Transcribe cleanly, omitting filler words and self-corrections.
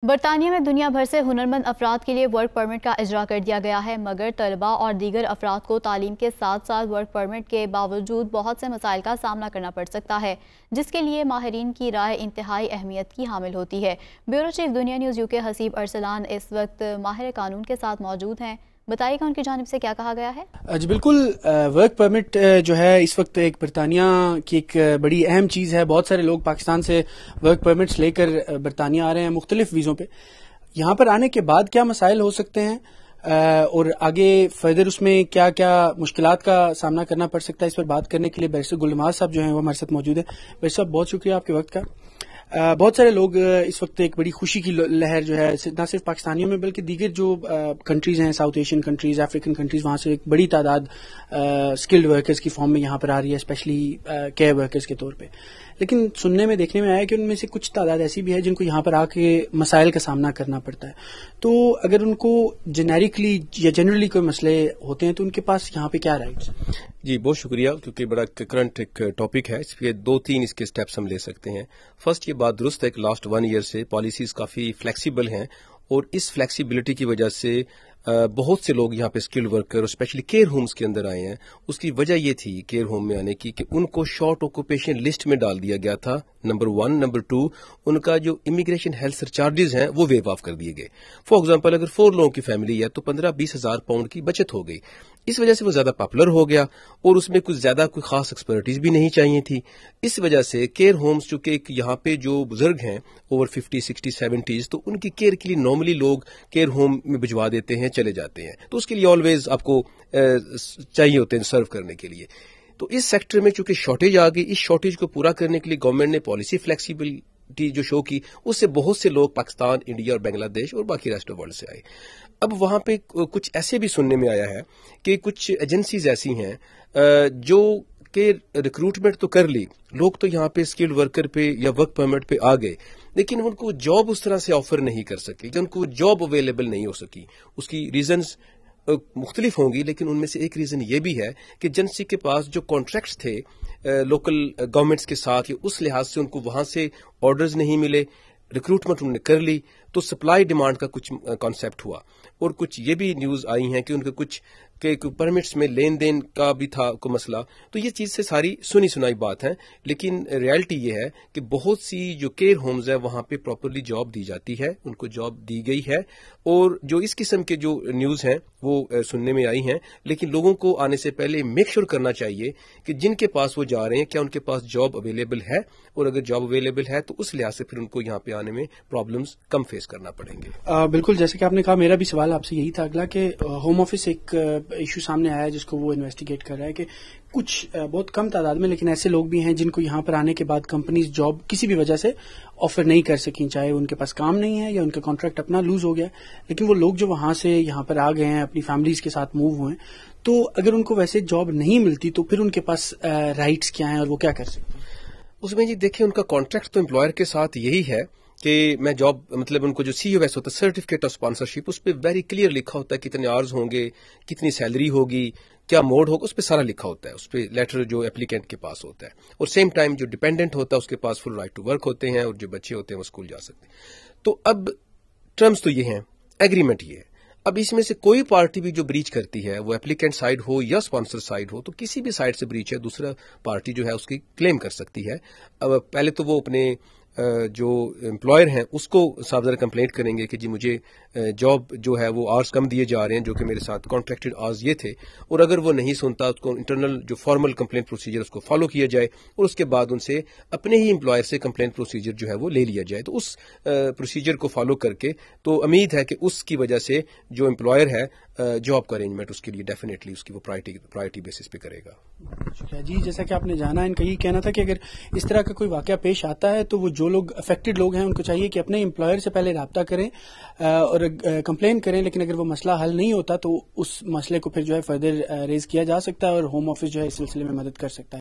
برطانیہ میں دنیا بھر سے ہنرمند افراد کے لیے ورک پرمٹ کا اجرا کر دیا گیا ہے، مگر طلباء اور دیگر افراد کو تعلیم کے ساتھ ساتھ ورک پرمٹ کے باوجود بہت سے مسائل کا سامنا کرنا پڑ سکتا ہے، جس کے لیے ماہرین کی رائے انتہائی اہمیت کی حامل ہوتی ہے۔ بیورو چیف دنیا نیوز UK حسیب ارسلان اس وقت ماہر قانون کے ساتھ موجود ہیں، بتائیے گا ان کی جانب سے کیا کہا گیا ہے؟ جی بالکل، ورک پرمٹ جو ہے اس وقت ایک برطانیہ کی ایک بڑی اہم چیز ہے۔ بہت سارے لوگ پاکستان سے ورک پرمٹس لے کر برطانیہ آ رہے ہیں مختلف ویزوں پہ۔ یہاں پر آنے کے بعد کیا مسائل ہو سکتے ہیں اور آگے فردر اس میں کیا کیا مشکلات کا سامنا کرنا پڑ سکتا ہے، اس پر بات کرنے کے لیے بیرسٹر گل نماز صاحب جو ہیں وہ ہمارے ساتھ موجود ہیں۔ بیرسٹر صاحب بہت شکریہ آپ کے وقت کا۔ بہت سارے لوگ اس وقت ایک بڑی خوشی کی لہر جو ہے نہ صرف پاکستانیوں میں بلکہ دیگر جو کنٹریز ہیں، south Asian countries, African countries, وہاں سے ایک بڑی تعداد اسکلڈ ورکرز کی فارم میں یہاں پر آ رہی ہے، اسپیشلی کیئر ورکرز کے طور پہ۔ لیکن سننے میں دیکھنے میں آیا کہ ان میں سے کچھ تعداد ایسی بھی ہے جن کو یہاں پر آ کے مسائل کا سامنا کرنا پڑتا ہے۔ تو اگر ان کو جنیرکلی یا جنرلی کوئی مسئلے ہوتے ہیں تو ان کے پاس یہاں پہ کیا رائٹس ہیں؟ جی بہت شکریہ، کیونکہ بڑا کرنٹ ایک ٹاپک ہے، اس پہ 2-3 اس کے سٹیپس ہم لے سکتے ہیں۔ فرسٹ، یہ بات درست ہے کہ لاسٹ 1 ایئر سے پالیسیز کافی فلیکسیبل ہیں، اور اس فلیکسیبلٹی کی وجہ سے بہت سے لوگ یہاں پہ اسکل ورکر اور اسپیشلی کیئر ہومز کے اندر آئے ہیں۔ اس کی وجہ یہ تھی کیئر ہوم میں آنے کی کہ ان کو شارٹ آکوپیشن لسٹ میں ڈال دیا گیا تھا، نمبر 1۔ نمبر 2، ان کا جو امیگریشن ہیلتھ سرچارجز ہیں وہ ویو آف کر دیے گئے۔ فار ایگزامپل اگر 4 لوگوں کی فیملی ہے تو 15-20 ہزار پاؤنڈ کی بچت ہو گئی۔ اس وجہ سے وہ زیادہ پاپولر ہو گیا، اور اس میں کچھ زیادہ کوئی خاص ایکسپرٹیز بھی نہیں چاہیے تھی۔ اس وجہ سے کیئر ہومز چونکہ یہاں پہ جو بزرگ ہیں اوور 50, 60, 70، تو ان کی کیئر کے لیے نارملی لوگ کیئر ہوم میں بھجوا دیتے ہیں، چلے جاتے ہیں، تو اس کے لیے آلویز آپ کو چاہیے ہوتے ہیں سرو کرنے کے لیے۔ تو اس سیکٹر میں چونکہ شارٹیج آ گئی، اس شارٹیج کو پورا کرنے کے لیے گورنمنٹ نے پالیسی فلیکسیبلٹی جو شو کی، اس سے بہت سے لوگ پاکستان، انڈیا اور بنگلہ دیش اور باقی ریسٹ آف ورلڈ سے آئے۔ اب وہاں پہ کچھ ایسے بھی سننے میں آیا ہے کہ کچھ ایجنسیز ایسی ہیں جو کہ ریکروٹمنٹ تو کر لی، لوگ تو یہاں پہ اسکلڈ ورکر پہ یا ورک پرمٹ پہ آ گئے، لیکن ان کو جاب اس طرح سے آفر نہیں کر سکے، ان کو جاب اویلیبل نہیں ہو سکی۔ اس کی ریزنز مختلف ہوں گی، لیکن ان میں سے ایک ریزن یہ بھی ہے کہ ایجنسی کے پاس جو کانٹریکٹس تھے لوکل گورنمنٹس کے ساتھ، اس لحاظ سے ان کو وہاں سے آرڈرز نہیں ملے، ریکروٹمنٹ انہوں نے کر لی، تو سپلائی ڈیمانڈ کا کچھ کانسیپٹ ہوا۔ اور کچھ یہ بھی نیوز آئی ہیں کہ ان کے کچھ پرمٹس میں لین دین کا بھی تھا کوئی مسئلہ۔ تو یہ چیز سے ساری سنی سنائی بات ہے، لیکن ریالٹی یہ ہے کہ بہت سی جو کیئر ہومز ہیں وہاں پہ پراپرلی جاب دی جاتی ہے، ان کو جاب دی گئی ہے، اور جو اس قسم کے جو نیوز ہیں وہ سننے میں آئی ہیں، لیکن لوگوں کو آنے سے پہلے میک شور کرنا چاہیے کہ جن کے پاس وہ جا رہے ہیں کیا ان کے پاس جاب اویلیبل ہے، اور اگر جاب اویلیبل ہے تو اس لحاظ سے پھر ان کو یہاں پہ آنے میں پرابلمز کم فیس کرنا پڑیں گے۔ بالکل، جیسے کہ آپ نے کہا، میرا بھی سوال آپ سے یہی تھا اگلا کہ ہوم آفس ایک ایشو سامنے آیا ہے جس کو وہ انویسٹیگیٹ کر رہا ہے کہ کچھ بہت کم تعداد میں لیکن ایسے لوگ بھی ہیں جن کو یہاں پر آنے کے بعد کمپنیز جاب کسی بھی وجہ سے آفر نہیں کر سکیں، چاہے ان کے پاس کام نہیں ہے یا ان کا کانٹریکٹ اپنا لوز ہو گیا، لیکن وہ لوگ جو وہاں سے یہاں پر آ گئے ہیں، اپنی فیملیز کے ساتھ موو ہوئے ہیں، تو اگر ان کو ویسے جاب نہیں ملتی تو پھر ان کے پاس رائٹس کیا ہیں اور وہ کیا کر سکتے ہیں؟ اس میں جی دیکھیں، ان کا کانٹریکٹ تو امپلائر کے ساتھ یہی ہے کہ میں جاب، مطلب ان کو جو COS ہوتا ہے، سرٹیفکیٹ آف اسپانسرشپ، اس پہ ویری کلیئر لکھا ہوتا ہے کتنے آورز ہوں گے، کتنی سیلری ہوگی، کیا موڈ ہوگا، اس پہ سارا لکھا ہوتا ہے، اس پہ لیٹر جو اپلیکینٹ کے پاس ہوتا ہے، اور سیم ٹائم جو ڈیپینڈنٹ ہوتا ہے اس کے پاس فل رائٹ ٹو ورک ہوتے ہیں، اور جو بچے ہوتے ہیں وہ اسکول جا سکتے ہیں۔ تو اب ٹرمز تو یہ ہیں، ایگریمنٹ یہ ہے۔ اب اس میں سے کوئی پارٹی بھی جو بریچ کرتی ہے، وہ اپلیکینٹ سائڈ ہو یا اسپانسر سائڈ ہو، تو کسی بھی سائڈ سے بریچ ہے، دوسرا پارٹی جو ہے اس کی کلیم کر سکتی ہے۔ اب پہلے تو وہ اپنے جو امپلائر ہیں اس کو صاف ذرا کمپلینٹ کریں گے کہ جی مجھے جاب جو ہے وہ آرز کم دیے جا رہے ہیں جو کہ میرے ساتھ کانٹریکٹڈ آرز یہ تھے، اور اگر وہ نہیں سنتا اس کو انٹرنل جو فارمل کمپلینٹ پروسیجر اس کو فالو کیا جائے، اور اس کے بعد ان سے اپنے ہی امپلائر سے کمپلینٹ پروسیجر جو ہے وہ لے لیا جائے۔ تو اس پروسیجر کو فالو کر کے تو امید ہے کہ اس کی وجہ سے جو امپلائر ہے جاب کا ارینجمنٹ اس کے لیے ڈیفینیٹلی اس کی وہ پرائرٹی بیسس پہ کرے گا۔ شکریہ جی، جیسا کہ آپ نے جانا، ان کا یہ کہنا تھا کہ اگر اس طرح کا کوئی واقعہ پیش آتا ہے تو وہ جو لوگ افیکٹڈ لوگ ہیں ان کو چاہیے کہ اپنے امپلائر سے پہلے رابطہ کریں اور کمپلین کریں، لیکن اگر وہ مسئلہ حل نہیں ہوتا تو اس مسئلے کو پھر جو ہے فردر ریز کیا جا سکتا ہے، اور ہوم آفس جو ہے اس سلسلے میں مدد کر سکتا ہے۔